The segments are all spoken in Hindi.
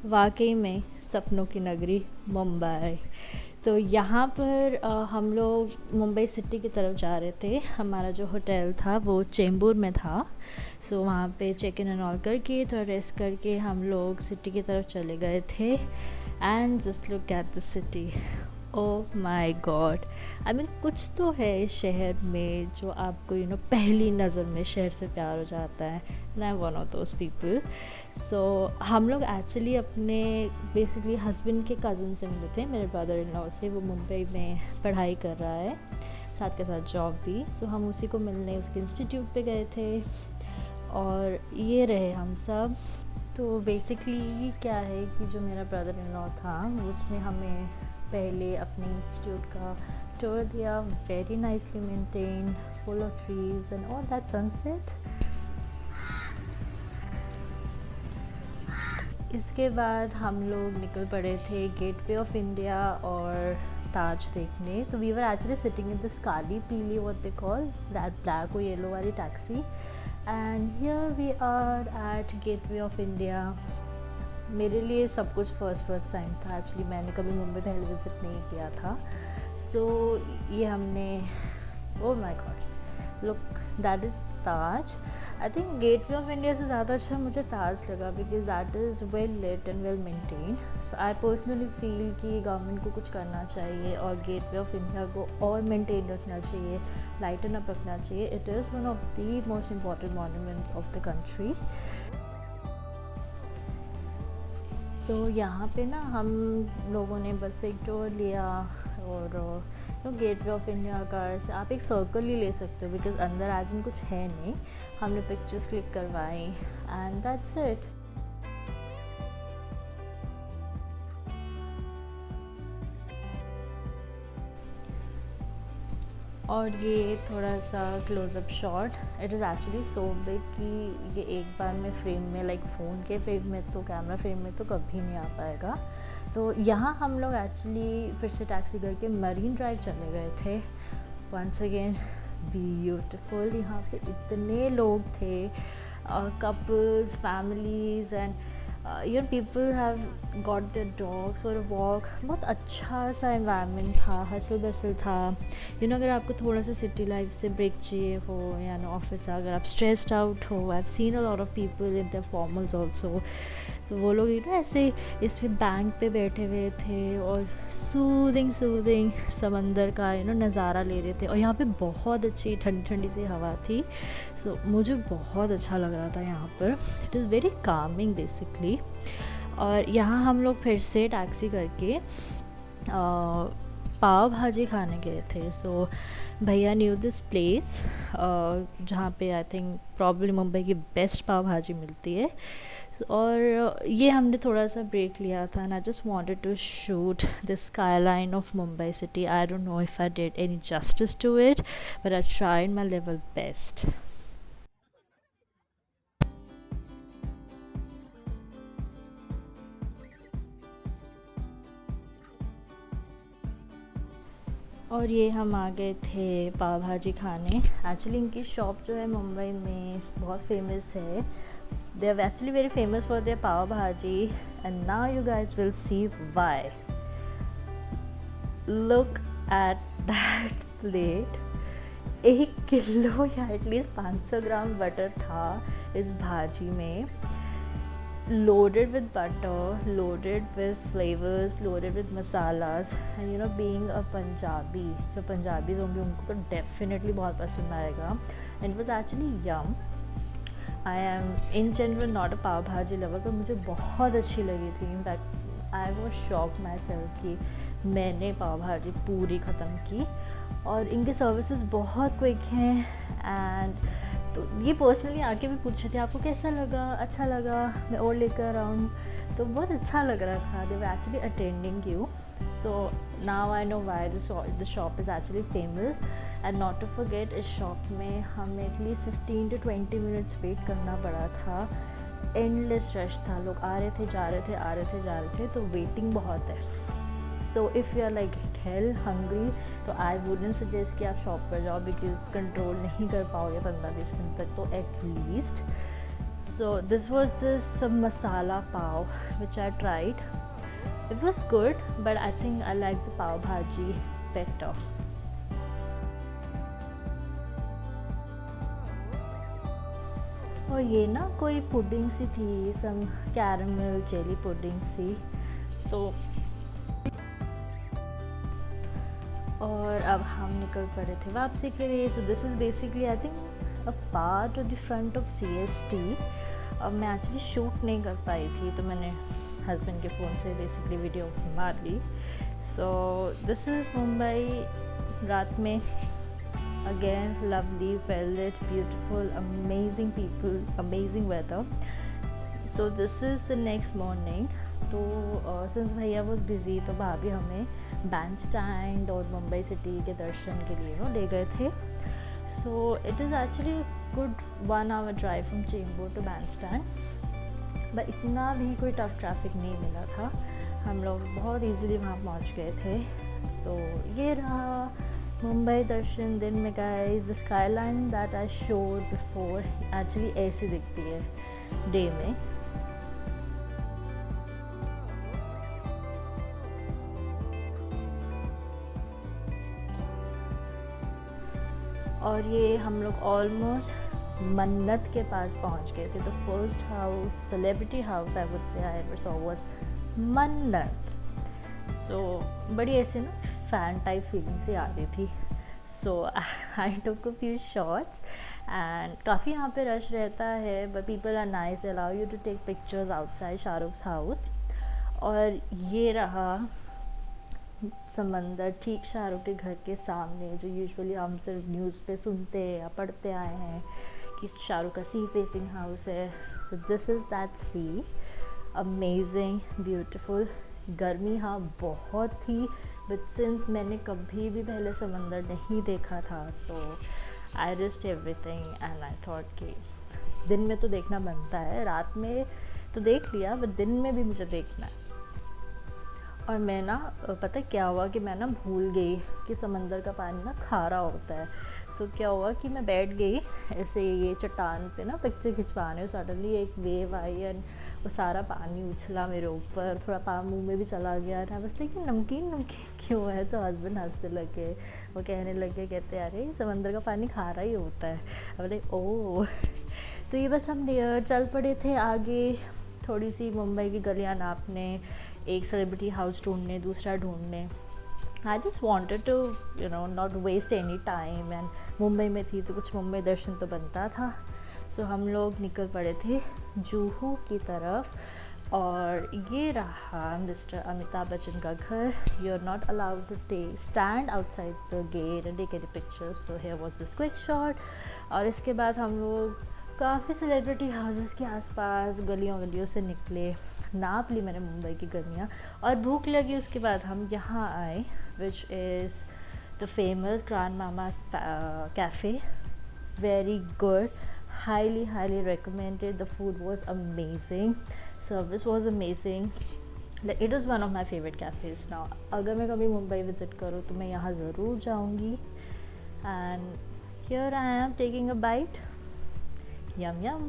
वाकई में सपनों की नगरी मुंबई। तो यहाँ पर हम लोग मुंबई सिटी की तरफ जा रहे थे। हमारा जो होटल था वो चेंबूर में था। सो वहाँ पे चेक इन एंड ऑल करके थोड़ा रेस्ट करके हम लोग सिटी की तरफ चले गए थे। And just look at the city. Oh my God, I mean कुछ तो है इस शहर में जो आपको पहली नज़र में शहर से प्यार हो जाता है। And I one of those people. So हम लोग एक्चुअली अपने बेसिकली हस्बैंड के कज़न से मिले थे, मेरे ब्रदर इन लॉ से। वो मुंबई में पढ़ाई कर रहा है, साथ के साथ जॉब भी। सो हम उसी को मिलने उसके इंस्टीट्यूट पे गए थे और ये रहे हम सब। तो बेसिकली क्या है कि जो मेरा ब्रदर इन लॉ था उसने हमें पहले अपने इंस्टीट्यूट का टूर दिया, very nicely maintain, full of trees and all that sunset. इसके बाद हम लोग निकल पड़े थे गेटवे ऑफ इंडिया और ताज देखने। तो we were actually sitting in this काली पीली what they call that black और येलो वाली taxi. And here we are at Gateway of India. मेरे लिए सब कुछ फर्स्ट टाइम था एक्चुअली। मैंने कभी मुंबई पहले विज़िट नहीं किया था। सो ये हमने, oh my God, look that is Taj. I think gateway of India से ज़्यादा अच्छा मुझे ताज लगा because that is well lit and well maintain. So I personally feel कि गवर्नमेंट को कुछ करना चाहिए और गेटवे ऑफ इंडिया को और मेंटेन रखना चाहिए, लाइटन अप रखना चाहिए। It is one of the most important monuments of the country. तो यहाँ पे ना हम लोगों ने बस एक टूर लिया और गेटवे ऑफ इंडिया का से आप एक सर्कल ही ले सकते हो बिकॉज अंदर आज इन कुछ है नहीं। हमने पिक्चर्स क्लिक करवाई एंड दैट्स इट। और ये थोड़ा सा closeup shot, it is actually so big कि ये एक बार में फ्रेम में, लाइक फ़ोन के फ्रेम में तो, कैमरा फ्रेम में तो कभी नहीं आ पाएगा। तो यहाँ हम लोग एक्चुअली फिर से टैक्सी करके मरीन ड्राइव चले गए थे। Once again beautiful. यहाँ पे इतने लोग थे, couples, families and people have got their dogs for a walk. बहुत अच्छा सा एनवायरनमेंट था, हसल बसल था। अगर आपको थोड़ा सा सिटी लाइफ से ब्रेक चाहिए हो या ऑफिस से अगर आप स्ट्रेस्ड आउट हो, I have seen a lot of people in their formals also. तो वो लोग ऐसे इस पे बैंक पे बैठे हुए थे और सूदिंग समंदर का नज़ारा ले रहे थे। और यहाँ पे बहुत अच्छी ठंडी ठंडी सी हवा थी। सो मुझे बहुत अच्छा लग रहा था यहाँ पर। It is very Kameng basically. और यहाँ हम लोग फिर से टैक्सी करके पाव भाजी खाने गए थे। सो भैया न्यू दिस प्लेस जहाँ पे आई थिंक प्रॉब्ली मुंबई की बेस्ट पाव भाजी मिलती है। और ये हमने थोड़ा सा ब्रेक लिया था and I just wanted to shoot the skyline of Mumbai city. I don't know if I did any justice to it but I tried my level best. और ये हम आ गए थे पाव भाजी खाने। एक्चुअली इनकी शॉप जो है मुंबई में बहुत फेमस है। They are actually very famous for their pav bhaji and now you guys will see why. Look at that plate. 1 kilo या एटलीस्ट 500 ग्राम बटर था इस भाजी में, loaded with butter, loaded with flavors, loaded with masalas. And being a Punjabi, जो पंजाबीज होंगे उनको तो definitely बहुत पसंद आएगा। And it was actually yum. I am in general not a पाव भाजी lover, पर मुझे बहुत अच्छी लगी थी। In fact, I was shocked myself कि मैंने पाव भाजी पूरी ख़त्म की। और इनके सर्विसेज बहुत क्विक हैं। एंड तो ये पर्सनली आके भी पूछ रहे थे आपको कैसा लगा, अच्छा लगा, मैं और लेकर आऊँ। तो बहुत अच्छा लग रहा था। They were actually attending you. So now I know why the shop is actually famous. And not to forget, इस शॉप में हमें एटलीस्ट 15 to 20 मिनट्स वेट करना पड़ा था। एंडलेस रश था, लोग आ रहे थे जा रहे थे, आ रहे थे जा रहे थे। तो वेटिंग बहुत है। So if you are like hell hungry तो आई वुडंट सजेस्ट कि आप शॉप पर जाओ बिकॉज कंट्रोल नहीं कर पाओगे 15-20 मिनट तक। तो at least So this was this masala pav which I tried. It was good, but I think I like the pav bhaji better. और ये ना कोई पुडिंग सी थी, सम कैरमल जेली पुडिंग सी, तो और अब हम निकल पड़े थे वापसी के लिए. सो this is basically I think a part of the front of CST. अब मैं एक्चुअली शूट नहीं कर पाई थी, तो मैंने हस्बैंड के फ़ोन से बेसिकली वीडियो मार ली. सो दिस इज़ मुंबई रात में. Again, lovely, well lit, beautiful, amazing people, amazing weather. So this is the next morning. तो since भैया was busy, तो भाभी हमें बैंड स्टैंड और मुंबई सिटी के दर्शन के लिए ले गए थे. So it is actually a good 1 hour drive from Chembur to band stand, but इतना भी कोई टफ ट्रैफिक नहीं मिला था. हम लोग बहुत ईजीली वहाँ पहुँच गए थे. तो ये रहा मुंबई दर्शन दिन में guys. The sky line that I showed before actually ऐसी दिखती है डे में. और ये हम लोग ऑलमोस्ट मन्नत के पास पहुंच गए थे. The first house, celebrity house I would say I ever saw was मन्नत. तो बड़ी ऐसे ना फैन टाइप फीलिंग से आ रही थी. So I took a few shots and काफ़ी यहाँ पे रश रहता है, but people are nice, they allow you to take pictures outside Shahrukh's house. और ये रहा समंदर ठीक शाहरुख के घर के सामने, जो यूजुअली हम सिर्फ न्यूज़ पे सुनते या पढ़ते आए हैं कि शाहरुख का सी फेसिंग हाउस है. So this is that sea. Amazing, beautiful. गर्मी हाँ बहुत थी, बट सिंस मैंने कभी भी पहले समंदर नहीं देखा था, सो आई रिस्क्ड एवरीथिंग एंड आई थॉट कि दिन में तो देखना बनता है, रात में तो देख लिया, बट दिन में भी मुझे देखना है. और मैं ना पता क्या हुआ कि मैं ना भूल गई कि समंदर का पानी ना खारा होता है. सो क्या हुआ कि मैं बैठ गई ऐसे ये चट्टान पे ना पिक्चर खिंचवाने, सडनली एक वेव आई एंड वो सारा पानी उछला मेरे ऊपर, थोड़ा मुंह में भी चला गया था. बस लेकिन नमकीन नमकीन क्यों है. तो हस्बैंड हंसने लगे, वो कहने लगे, कहते अरे समंदर का पानी खारा ही होता है. बोले ओह. तो ये बस हम चल पड़े थे आगे, थोड़ी सी मुंबई की गलियाँ नापने, एक सेलिब्रिटी हाउस ढूंढने, दूसरा ढूंढने. I just wanted to not waste any time. And Mumbai में थी तो कुछ मुंबई दर्शन तो बनता था. सो हम लोग निकल पड़े थे जुहू की तरफ. और ये रहा मिस्टर अमिताभ बच्चन का घर. You are not allowed to stand outside the gate and take any pictures. So here was this quick shot. और इसके बाद हम लोग काफ़ी सेलिब्रिटी हाउसेस के आसपास गलियों से निकले, नाप ली मैंने मुंबई की गर्मियाँ. और भूख लगी, उसके बाद हम यहाँ आए, which is the famous Grand Mama's Cafe. Very good, highly recommended. The food was amazing, service was amazing. Like, it is one of my favorite cafes now. अगर मैं कभी मुंबई विज़िट करूँ तो मैं यहाँ ज़रूर जाऊँगी. And here I am taking a bite. Yum yum.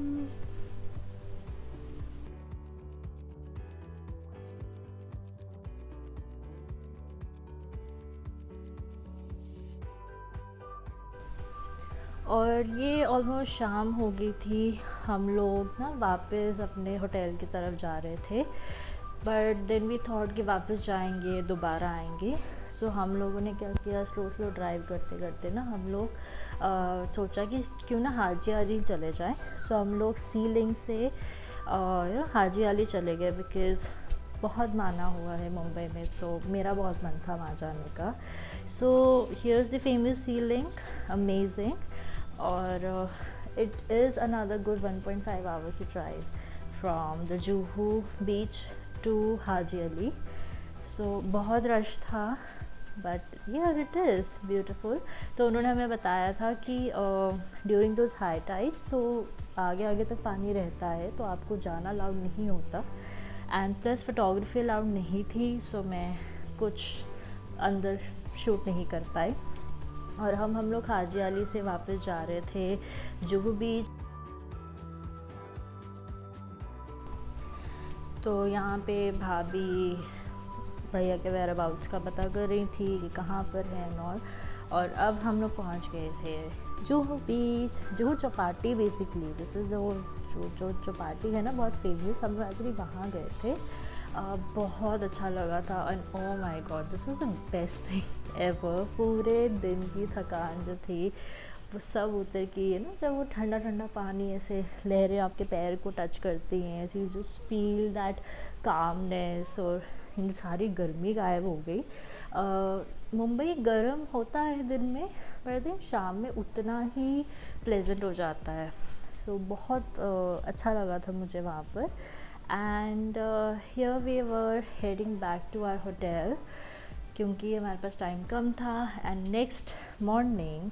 और ये ऑलमोस्ट शाम हो गई थी. हम लोग ना वापस अपने होटल की तरफ जा रहे थे, बट देन वी थॉट कि वापस जाएंगे, दोबारा आएंगे. सो हम लोगों ने क्या किया, स्लो ड्राइव करते करते ना हम लोग सोचा कि क्यों ना हाजी अली चले जाएं. सो हम लोग सी लिंक से हाजी अली चले गए, बिकॉज़ बहुत माना हुआ है मुंबई में, तो मेरा बहुत मन था वहाँ जाने का. So here is the famous sea link, amazing. और it is another good 1.5 hour की drive from the Juhu beach to Haji Ali. सो बहुत रश था, बट यार इट इज़ ब्यूटिफुल. तो उन्होंने हमें बताया था कि ड्यूरिंग दोज हाई टाइड्स तो आगे तक पानी रहता है, तो आपको जाना अलाउड नहीं होता. एंड प्लस फोटोग्राफी अलाउड नहीं थी, सो मैं कुछ अंदर शूट नहीं कर पाई. और हम लोग हाजी अली से वापस जा रहे थे जुहू बीच. तो यहाँ पे भाभी भैया के वेयर अबाउट्स का पता कर रही थी कि कहाँ पर है और अब हम लोग पहुँच गए थे Juhu beach, Juhu Chowpatty basically. This is जो चौपाटी है ना, बहुत फेमस। हम लोग एक्चुअली वहाँ गए थे। बहुत अच्छा लगा था and oh my God, this was the best thing ever. पूरे दिन की थकान जो थी वो सब उतर की है ना, जब वो ठंडा ठंडा पानी ऐसे लहरें आपके पैर को टच करती हैं, ऐसे जस्ट फील दैट कामनेस, और इन सारी गर्मी गायब हो गई। मुंबई गर्म होता है दिन में, पर दिन शाम में उतना ही प्लेजेंट हो जाता है। सो बहुत अच्छा लगा था मुझे वहाँ पर। And here we were heading back to our hotel, क्योंकि हमारे पास टाइम कम था। एंड नेक्स्ट मॉर्निंग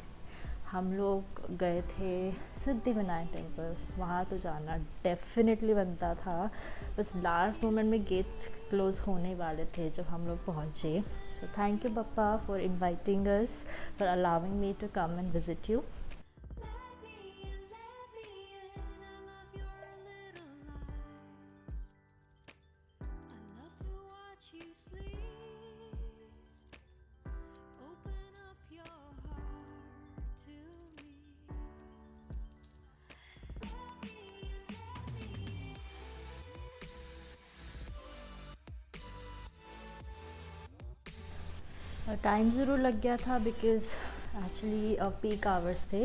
हम लोग गए थे सिद्धिविनायक टेम्पल। वहाँ तो जाना डेफिनेटली बनता था, बस लास्ट मोमेंट में गेट क्लोज होने वाले थे जब हम लोग पहुँचे। सो थैंक यू पप्पा for inviting us, for allowing me to come and visit you. Time ज़रूर लग गया था बिकॉज एक्चुअली पीक आवर्स थे।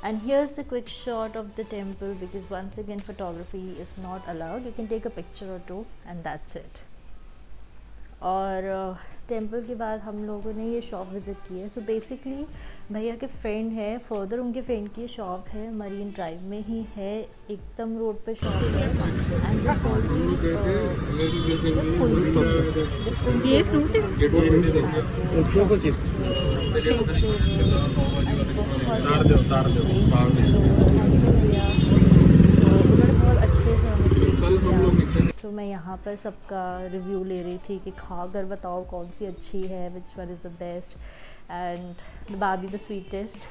And here's the quick shot of the temple, because once again photography is not allowed. You can take a picture और टू एंड दैट्स इट। और टेम्पल के बाद हम लोगों ने ये शॉप विज़िट की है। सो बेसिकली भैया के फ्रेंड है, फर्दर उनके फ्रेंड की शॉप है, मरीन ड्राइव में ही है, एकदम रोड पे शॉप है। एंड बहुत अच्छे से सो मैं यहाँ पर सबका रिव्यू ले रही थी कि खा कर बताओ कौन सी अच्छी है, which one is the best. And Babi the sweetest.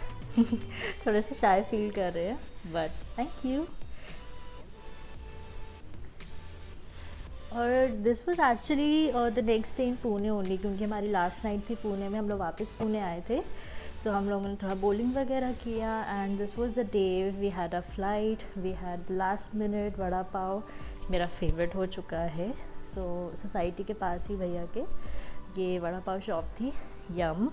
थोड़े से शाय फील कर रहे हैं, बट थैंक यू। और this was actually the next day in Pune only, क्योंकि हमारी लास्ट नाइट थी पुणे में, हम लोग वापस पुणे आए थे। सो हम लोगों ने थोड़ा बॉलिंग वगैरह किया and this was the day we had a flight. We had last minute vada pav, मेरा फेवरेट हो चुका है। सो सोसाइटी के पास ही भैया के ये वड़ा पाव शॉप थी, yum.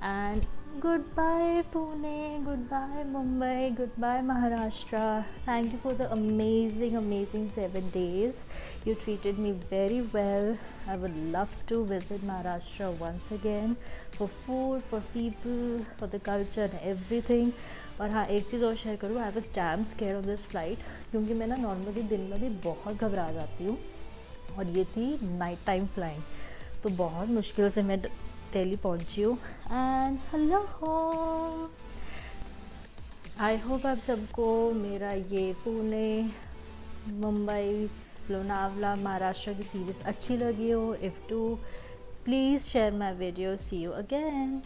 And good bye Pune, good bye Mumbai, good bye Maharashtra. Thank you for the amazing 7 days. You treated me very well. I would love to visit Maharashtra once again for food, for people, for the culture and everything. और हाँ, एक चीज़ और शेयर करूँ, I was damn square on this flight, क्योंकि मैं ना नॉर्मली दिन में भी बहुत घबरा जाती हूँ, और ये थी नाइट टाइम फ्लाइंग, तो बहुत मुश्किल से मैं दिल्ली पहुँची हूँ। And hello home, I hope आप सबको मेरा ये पुणे, मुंबई, लोनावला, महाराष्ट्र की सीरीज़ अच्छी लगी हो। If too, please share my video. See you again.